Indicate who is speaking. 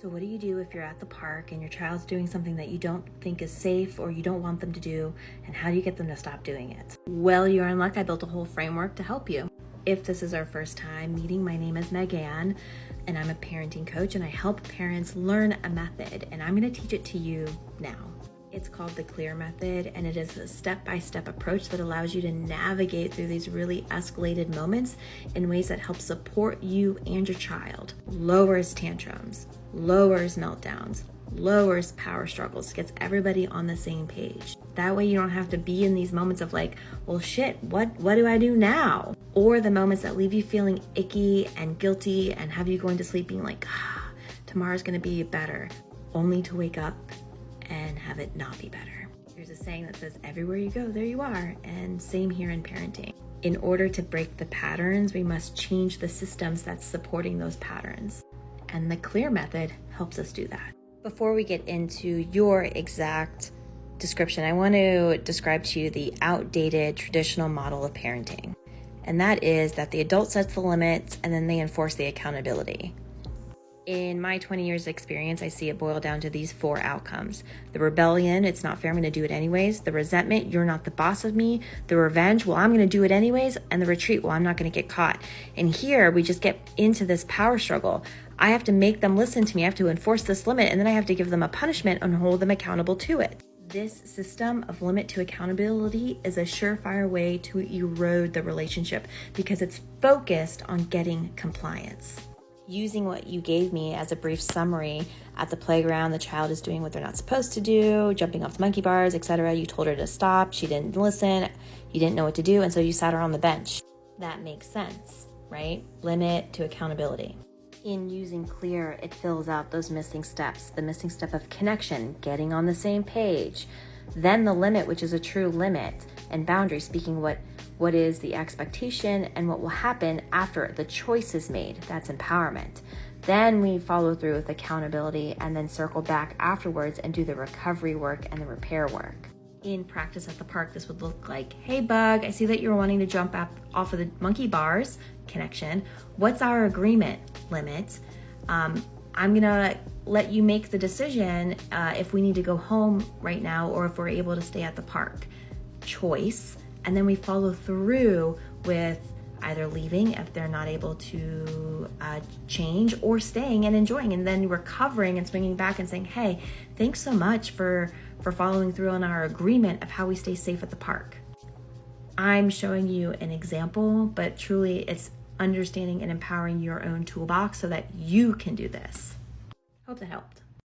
Speaker 1: So what do you do if you're at the park and your child's doing something that you don't think is safe or you don't want them to do, and how do you get them to stop doing it? Well, you're in luck. I built a whole framework to help you. If this is our first time meeting, my name is MegAnne, and I'm a parenting coach, and I help parents learn a method, and I'm going to teach it to you now. It's called the C.L.E.A.R Method, and it is a step-by-step approach that allows you to navigate through these really escalated moments in ways that help support you and your child, lowers tantrums, lowers meltdowns, lowers power struggles, gets everybody on the same page. That way you don't have to be in these moments of like, well, shit, what do I do now? Or the moments that leave you feeling icky and guilty and have you going to sleep being like, tomorrow's gonna be better, only to wake up and have it not be better. There's a saying that says, everywhere you go, there you are. And same here in parenting. In order to break the patterns, we must change the systems that's supporting those patterns. And the C.L.E.A.R Method helps us do that. Before we get into your exact description, I want to describe to you the outdated traditional model of parenting. And that is that the adult sets the limits and then they enforce the accountability. In my 20 years experience, I see it boil down to these 4 outcomes. The rebellion, it's not fair, I'm gonna do it anyways. The resentment, you're not the boss of me. The revenge, well, I'm gonna do it anyways. And the retreat, well, I'm not gonna get caught. And here we just get into this power struggle. I have to make them listen to me. I have to enforce this limit, and then I have to give them a punishment and hold them accountable to it. This system of limit to accountability is a surefire way to erode the relationship because it's focused on getting compliance. Using what you gave me as a brief summary, at the playground, the child is doing what they're not supposed to do, jumping off the monkey bars, etc. You told her to stop, she didn't listen, you didn't know what to do, and so you sat her on the bench. That makes sense, right? Limit to accountability. In using C.L.E.A.R, it fills out those missing steps, the missing step of connection, getting on the same page, then the limit, which is a true limit, and boundary, speaking what is the expectation and what will happen after the choice is made. That's empowerment. Then we follow through with accountability and then circle back afterwards and do the recovery work and the repair work. In practice at the park, this would look like, hey bug, I see that you're wanting to jump off of the monkey bars, connection. What's our agreement? Limit. I'm gonna let you make the decision if we need to go home right now or if we're able to stay at the park. Choice. And then we follow through with either leaving if they're not able to change, or staying and enjoying, and then recovering and swinging back and saying, hey, thanks so much for following through on our agreement of how we stay safe at the park. I'm showing you an example, but truly it's understanding and empowering your own toolbox so that you can do this. Hope that helped.